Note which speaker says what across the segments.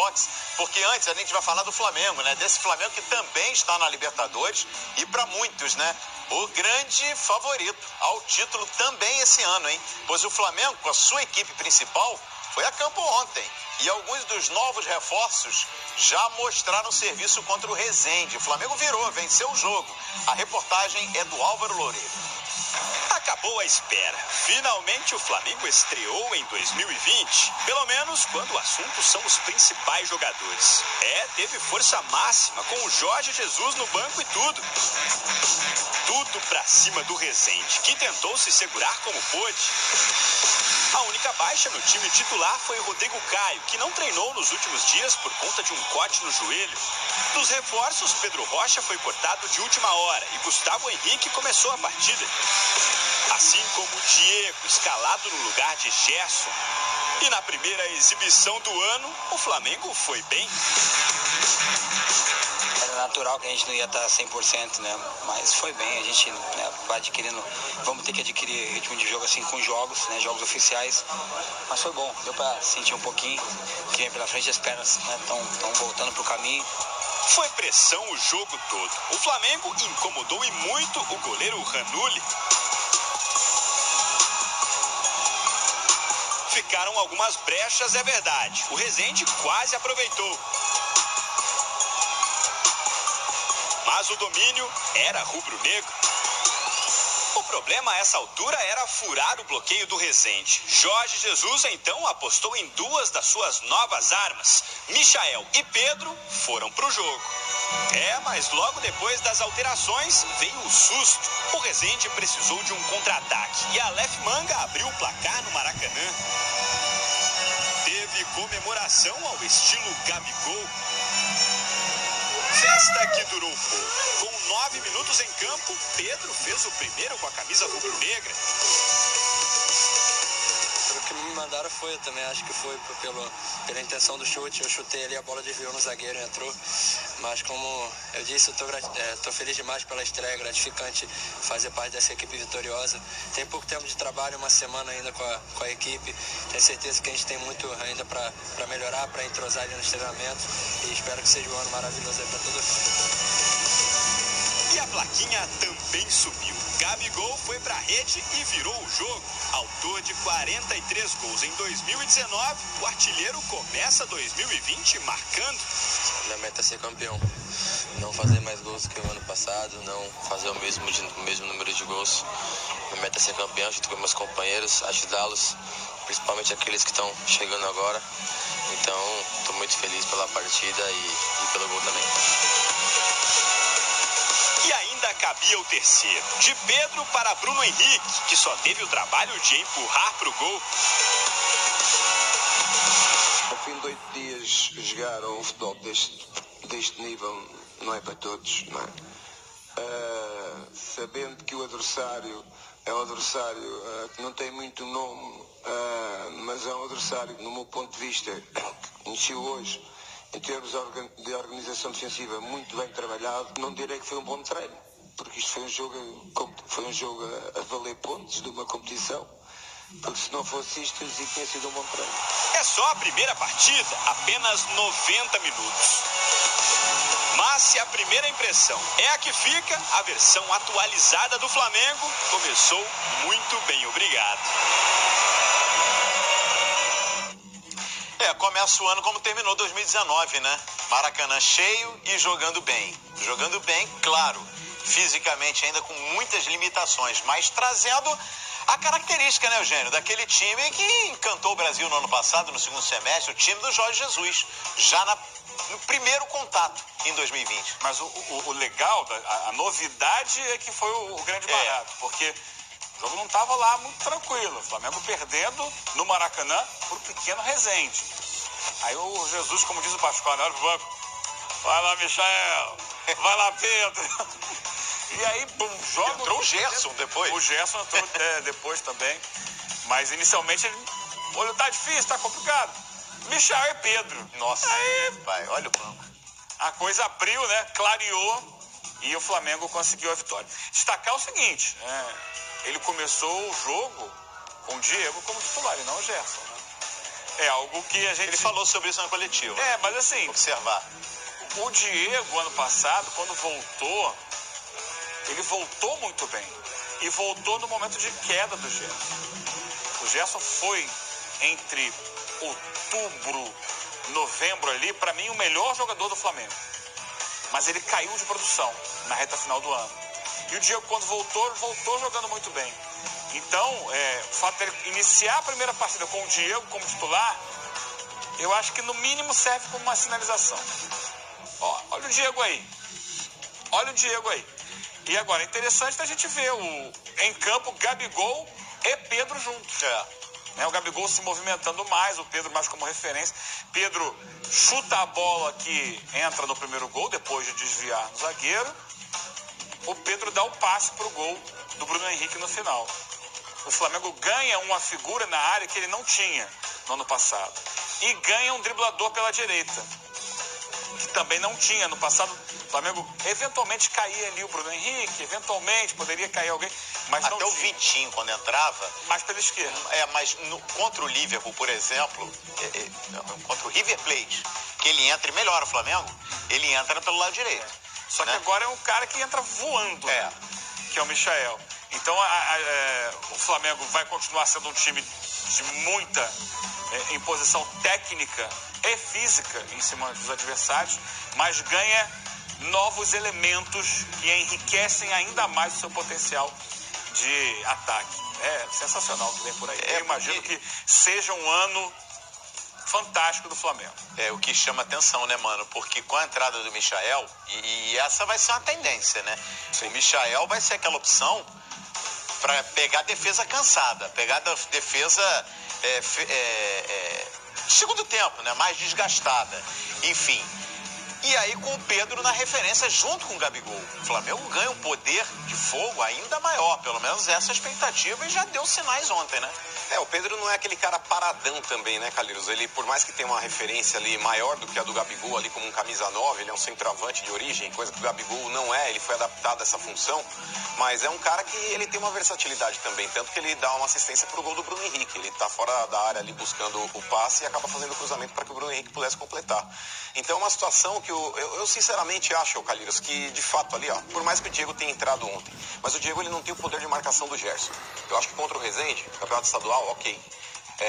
Speaker 1: boxe, porque antes a gente vai falar do Flamengo, né? Desse Flamengo que também está na Libertadores e para muitos, né? O grande favorito ao título também esse ano, hein? Pois o Flamengo, com a sua equipe principal, foi a campo ontem. E alguns dos novos reforços já mostraram serviço contra o Resende. O Flamengo virou, venceu o jogo. A reportagem é do Álvaro Loureiro.
Speaker 2: Acabou a espera. Finalmente o Flamengo estreou em 2020. Pelo menos quando o assunto são os principais jogadores. Teve força máxima com o Jorge Jesus no banco e tudo. Tudo pra cima do Resende, que tentou se segurar como pôde. A única baixa no time titular foi o Rodrigo Caio, que não treinou nos últimos dias por conta de um corte no joelho. Dos reforços, Pedro Rocha foi cortado de última hora e Gustavo Henrique começou a partida. Assim como Diego, escalado no lugar de Gerson. E na primeira exibição do ano, o Flamengo foi bem.
Speaker 3: Era natural que a gente não ia estar 100%, né? Mas foi bem, a gente vai adquirindo, vamos ter que adquirir ritmo de jogo assim com jogos, né? Jogos oficiais. Mas foi bom, deu para sentir um pouquinho que vem pela frente, as pernas estão voltando pro caminho.
Speaker 2: Foi pressão o jogo todo. O Flamengo incomodou e muito o goleiro Ranulli. Ficaram algumas brechas, é verdade. O Resende quase aproveitou. Mas o domínio era rubro-negro. O problema a essa altura era furar o bloqueio do Resende. Jorge Jesus então apostou em duas das suas novas armas. Michael e Pedro foram pro jogo. Mas logo depois das alterações veio o susto. O Resende precisou de um contra-ataque e a Aleph Manga abriu o placar no Maracanã. Teve comemoração ao estilo Gabigol. Festa que durou pouco. Com 9 minutos em campo, Pedro fez o primeiro com a camisa rubro-negra.
Speaker 4: O que me mandaram foi, eu também acho que foi pela intenção do chute. Eu chutei ali, a bola desviou no zagueiro e entrou. Mas como eu disse, eu tô feliz demais pela estreia, gratificante fazer parte dessa equipe vitoriosa. Tem pouco tempo de trabalho, uma semana ainda com a equipe. Tenho certeza que a gente tem muito ainda para melhorar, para entrosar ali nos treinamentos. E espero que seja um ano maravilhoso aí para todo mundo.
Speaker 2: E a plaquinha também subiu. Gabigol foi pra rede e virou o jogo. Autor de 43 gols em 2019, o artilheiro começa 2020 marcando.
Speaker 4: Minha meta é ser campeão. Não fazer mais gols que o ano passado, não fazer o mesmo número de gols. Minha meta é ser campeão junto com meus companheiros, ajudá-los, principalmente aqueles que estão chegando agora. Então, estou muito feliz pela partida e pelo gol também.
Speaker 2: E ainda cabia o terceiro, de Pedro para Bruno Henrique, que só teve o trabalho de empurrar para o gol.
Speaker 5: Ao fim de 8 dias, jogar um futebol deste nível não é para todos, não é? Sabendo que o adversário é um adversário que não tem muito nome, mas é um adversário, no meu ponto de vista, que iniciou hoje, em termos de organização defensiva, muito bem trabalhado. Não direi que foi um bom treino, porque isto foi um jogo a valer pontos de uma competição, porque se não fosse isto, eu dizia que tinha sido um bom treino.
Speaker 2: É só a primeira partida, apenas 90 minutos. Mas se a primeira impressão é a que fica, a versão atualizada do Flamengo começou muito bem, obrigado.
Speaker 1: Começa o ano como terminou 2019, né? Maracanã cheio e jogando bem. Jogando bem, claro, fisicamente ainda com muitas limitações, mas trazendo a característica, né, Eugênio, daquele time que encantou o Brasil no ano passado, no segundo semestre, o time do Jorge Jesus, já no primeiro contato em 2020.
Speaker 6: Mas o legal, a novidade é que foi o grande barato, porque o jogo não estava lá muito tranquilo. O Flamengo perdendo no Maracanã por pequeno Resende. Aí o Jesus, como diz o Pascoal, olha pro banco, vai lá, Michael, vai lá, Pedro. E aí, joga.
Speaker 1: Entrou o Gerson depois.
Speaker 6: O Gerson entrou depois também. Mas inicialmente ele, olha, tá difícil, tá complicado. Michael e Pedro.
Speaker 1: Nossa,
Speaker 6: aí,
Speaker 1: pai, olha o banco.
Speaker 6: A coisa abriu, né? Clareou e o Flamengo conseguiu a vitória. Destacar o seguinte, ele começou o jogo com o Diego como titular e não o Gerson, né? É algo que a gente...
Speaker 1: Ele falou sobre isso na coletiva.
Speaker 6: Mas assim...
Speaker 1: Observar.
Speaker 6: O Diego, ano passado, quando voltou, ele voltou muito bem. E voltou no momento de queda do Gerson. O Gerson foi, entre outubro, novembro ali, para mim, o melhor jogador do Flamengo. Mas ele caiu de produção na reta final do ano. E o Diego, quando voltou jogando muito bem. Então, o fato dele iniciar a primeira partida com o Diego como titular, eu acho que no mínimo serve como uma sinalização. Ó, olha o Diego aí. Olha o Diego aí. E agora, é interessante a gente ver em campo Gabigol e Pedro juntos. O Gabigol se movimentando mais, o Pedro mais como referência. Pedro chuta a bola que entra no primeiro gol, depois de desviar no zagueiro. O Pedro dá o passe para o gol do Bruno Henrique no final. O Flamengo ganha uma figura na área que ele não tinha no ano passado. E ganha um driblador pela direita, que também não tinha no passado. O Flamengo eventualmente caía ali o Bruno Henrique, eventualmente poderia cair alguém, mas
Speaker 1: até
Speaker 6: não tinha.
Speaker 1: O Vitinho, quando entrava...
Speaker 6: Mais pela esquerda.
Speaker 1: Mas contra o Liverpool, por exemplo, contra o River Plate, que ele entra e melhora o Flamengo, ele entra pelo lado direito.
Speaker 6: Só que agora é um cara que entra voando, que é o Michael. Então o Flamengo vai continuar sendo um time de muita imposição técnica e física em cima dos adversários, mas ganha novos elementos que enriquecem ainda mais o seu potencial de ataque. É sensacional o que vem por aí. Eu imagino que seja um ano fantástico do Flamengo.
Speaker 1: O que chama atenção, né, mano? Porque com a entrada do Michael, e essa vai ser uma tendência, né? Sim. O Michael vai ser aquela opção para pegar a defesa cansada, pegar a defesa segundo tempo, né? Mais desgastada. Enfim. E aí com o Pedro na referência junto com o Gabigol. O Flamengo ganha um poder de fogo ainda maior, pelo menos essa expectativa, e já deu sinais ontem, né?
Speaker 7: O Pedro não é aquele cara paradão também, né, Calheiros? Ele, por mais que tenha uma referência ali maior do que a do Gabigol ali como um camisa 9, ele é um centroavante de origem, coisa que o Gabigol não é, ele foi adaptado a essa função, mas é um cara que ele tem uma versatilidade também, tanto que ele dá uma assistência pro gol do Bruno Henrique, ele tá fora da área ali buscando o passe e acaba fazendo o cruzamento para que o Bruno Henrique pudesse completar. Então é uma situação que eu sinceramente acho, Calheiros, que de fato ali, por mais que o Diego tenha entrado ontem, mas o Diego ele não tem o poder de marcação do Gerson. Eu acho que contra o Resende, campeonato estadual, ok.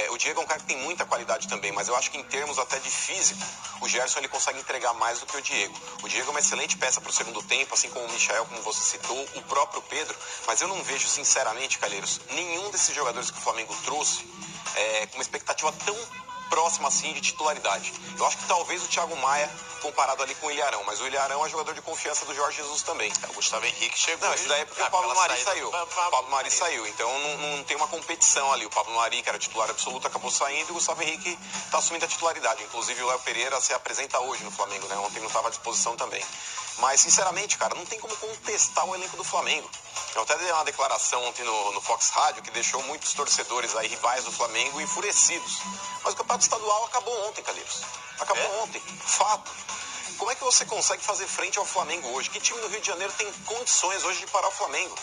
Speaker 7: O Diego é um cara que tem muita qualidade também, mas eu acho que em termos até de físico, o Gerson ele consegue entregar mais do que o Diego. O Diego é uma excelente peça para o segundo tempo, assim como o Michael, como você citou, o próprio Pedro, mas eu não vejo, sinceramente, Calheiros, nenhum desses jogadores que o Flamengo trouxe com uma expectativa tão próxima assim de titularidade. Eu acho que talvez o Thiago Maia comparado ali com o Ilharão, mas o Ilharão é jogador de confiança do Jorge Jesus também.
Speaker 1: O Gustavo Henrique chegou.
Speaker 7: Não, isso daí é porque o Pablo Mari saiu. O Pablo Mari saiu, então não tem uma competição ali. O Pablo Mari, que era titular absoluto, acabou saindo e o Gustavo Henrique está assumindo a titularidade. Inclusive o Léo Pereira se apresenta hoje no Flamengo, né? Ontem não estava à disposição também. Mas, sinceramente, cara, não tem como contestar o elenco do Flamengo. Eu até dei uma declaração ontem no Fox Rádio que deixou muitos torcedores aí, rivais do Flamengo, enfurecidos. Mas o campeonato estadual acabou ontem, Calheiros. Acabou ontem. Fato. Como é que você consegue fazer frente ao Flamengo hoje? Que time do Rio de Janeiro tem condições hoje de parar o Flamengo?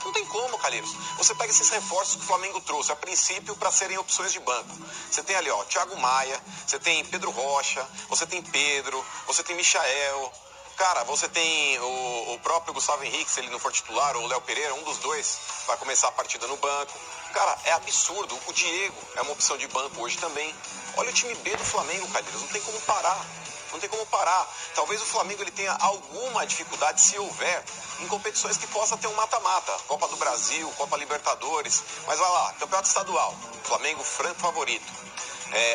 Speaker 7: Não tem como, Calheiros. Você pega esses reforços que o Flamengo trouxe, a princípio, para serem opções de banco. Você tem ali, Thiago Maia, você tem Pedro Rocha, você tem Pedro, você tem Michael. Cara, você tem o próprio Gustavo Henrique, se ele não for titular, ou o Léo Pereira, um dos dois vai começar a partida no banco. Cara, é absurdo. O Diego é uma opção de banco hoje também. Olha o time B do Flamengo, Calheiros, não tem como parar. Não tem como parar. Talvez o Flamengo ele tenha alguma dificuldade, se houver, em competições que possa ter um mata-mata. Copa do Brasil, Copa Libertadores. Mas vai lá, Campeonato Estadual. Flamengo franco favorito.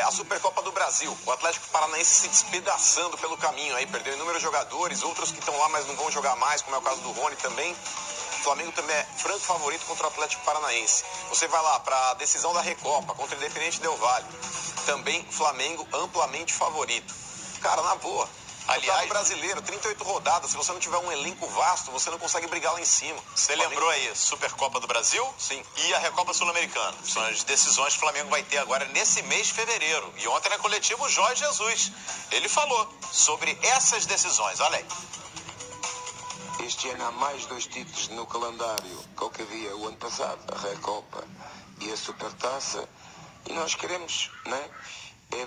Speaker 7: A Supercopa do Brasil, o Atlético Paranaense se despedaçando pelo caminho aí, perdeu inúmeros jogadores, outros que estão lá, mas não vão jogar mais, como é o caso do Rony também. O Flamengo também é franco favorito contra o Atlético Paranaense. Você vai lá para a decisão da Recopa contra o Independente Del Valle. Também Flamengo amplamente favorito. Cara, na boa. Aliás, brasileiro, 38 rodadas. Se você não tiver um elenco vasto, você não consegue brigar lá em cima.
Speaker 1: Você lembrou aí, Supercopa do Brasil?
Speaker 7: Sim.
Speaker 1: E a Recopa Sul-Americana. São as decisões que o Flamengo vai ter agora nesse mês de fevereiro. E ontem na coletiva o Jorge Jesus, ele falou sobre essas decisões. Olha aí.
Speaker 5: Este ano há mais 2 títulos no calendário que o que havia o ano passado, a Recopa e a Supertaça. E nós queremos, né, é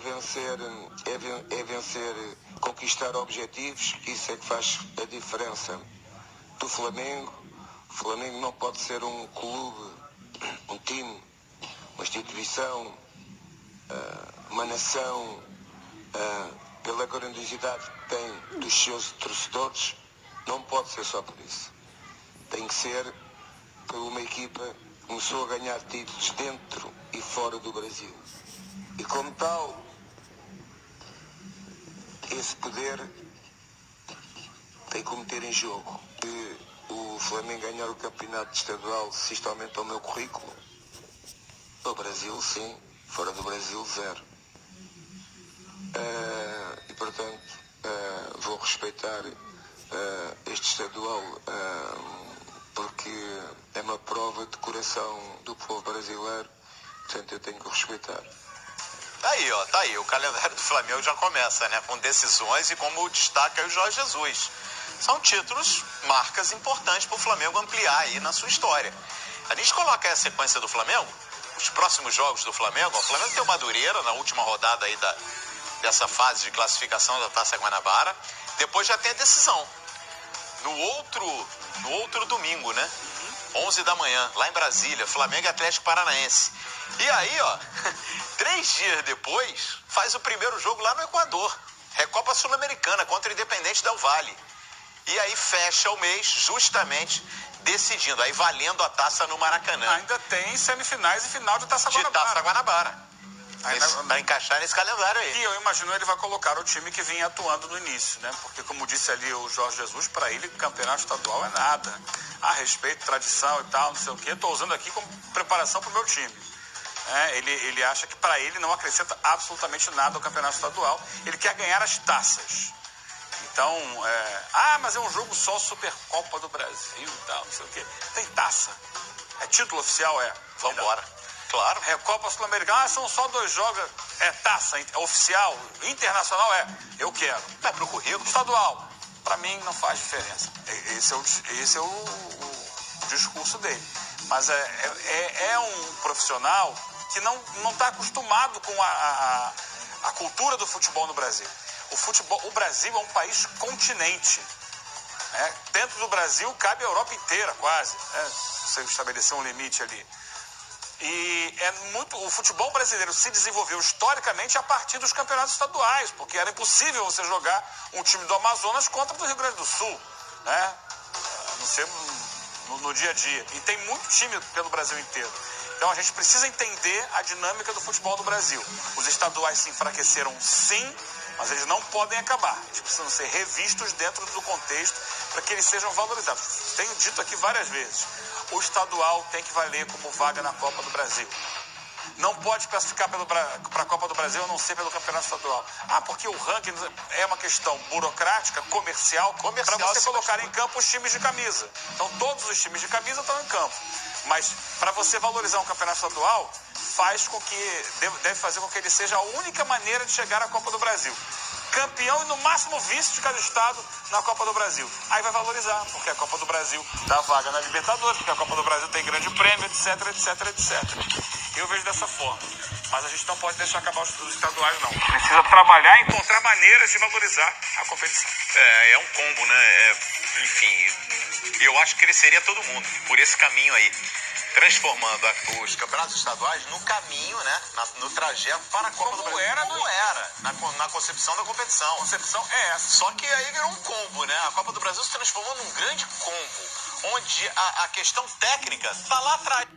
Speaker 5: vencer, conquistar objetivos, isso é que faz a diferença do Flamengo. O Flamengo não pode ser um clube, um time, uma instituição, uma nação, pela grandiosidade que tem dos seus torcedores, não pode ser só por isso. Tem que ser por uma equipa que começou a ganhar títulos dentro e fora do Brasil. E como tal, esse poder tem que meter em jogo. Se o Flamengo ganhar o campeonato estadual, se isto aumenta o meu currículo, no Brasil sim, fora do Brasil zero. E portanto vou respeitar este estadual porque é uma prova de coração do povo brasileiro, portanto eu tenho que respeitar.
Speaker 1: Tá aí, ó, tá aí. O calendário do Flamengo já começa, né? Com decisões e como destaca aí o Jorge Jesus. São títulos, marcas importantes para o Flamengo ampliar aí na sua história. A gente coloca aí a sequência do Flamengo, os próximos jogos do Flamengo. O Flamengo tem o Madureira na última rodada aí dessa fase de classificação da Taça Guanabara. Depois já tem a decisão. No outro domingo, né? 11 da manhã, lá em Brasília, Flamengo e Atlético Paranaense. E aí, ó, 3 dias depois, faz o primeiro jogo lá no Equador. Recopa Sul-Americana contra o Independente Del Valle. E aí fecha o mês justamente decidindo, aí valendo a taça no Maracanã.
Speaker 6: Ainda tem semifinais e final de Taça Guanabara.
Speaker 1: De Taça Guanabara. Para encaixar nesse calendário aí.
Speaker 6: E eu imagino ele vai colocar o time que vinha atuando no início, né? Porque, como disse ali o Jorge Jesus, para ele, campeonato estadual é nada. A respeito, tradição e tal, não sei o quê. Estou usando aqui como preparação para o meu time. Ele acha que para ele não acrescenta absolutamente nada ao campeonato estadual. Ele quer ganhar as taças. Então, mas é um jogo só Supercopa do Brasil e tal, não sei o quê. Tem taça. É título oficial,
Speaker 1: Vambora. Claro.
Speaker 6: Recopa Sul-Americana, são só 2 jogos. É taça oficial, internacional, eu quero.
Speaker 1: Vai pro currículo.
Speaker 6: Estadual, para mim não faz diferença. Esse é o discurso dele. Mas é um profissional que não está acostumado com a cultura do futebol no Brasil. O Brasil é um país continente. Dentro do Brasil cabe a Europa inteira, quase. Você estabelecer um limite ali. E o futebol brasileiro se desenvolveu historicamente a partir dos campeonatos estaduais, porque era impossível você jogar um time do Amazonas contra do Rio Grande do Sul, né? Não sei, no dia a dia. E tem muito time pelo Brasil inteiro. Então a gente precisa entender a dinâmica do futebol do Brasil. Os estaduais se enfraqueceram sim, mas eles não podem acabar. Eles precisam ser revistos dentro do contexto para que eles sejam valorizados. Tenho dito aqui várias vezes. O estadual tem que valer como vaga na Copa do Brasil. Não pode classificar para a Copa do Brasil a não ser pelo campeonato estadual. Porque o ranking é uma questão burocrática, comercial para você colocar em campo os times de camisa. Então todos os times de camisa estão em campo. Mas para você valorizar um campeonato estadual, deve fazer com que ele seja a única maneira de chegar à Copa do Brasil. Campeão e no máximo vice de cada estado na Copa do Brasil. Aí vai valorizar, porque a Copa do Brasil dá vaga na Libertadores, porque a Copa do Brasil tem grande prêmio, etc, etc, etc. Eu vejo dessa forma. Mas a gente não pode deixar acabar os estaduais, não. Precisa trabalhar e encontrar maneiras de valorizar a competição.
Speaker 1: É um combo, né? Enfim, eu acho que cresceria todo mundo por esse caminho aí. Transformando os campeonatos estaduais no caminho, né? No trajeto para a Copa do Brasil. Como era na concepção da competição.
Speaker 6: A concepção é essa.
Speaker 1: Só que aí virou um combo, né? A Copa do Brasil se transformou num grande combo, onde a questão técnica está lá atrás.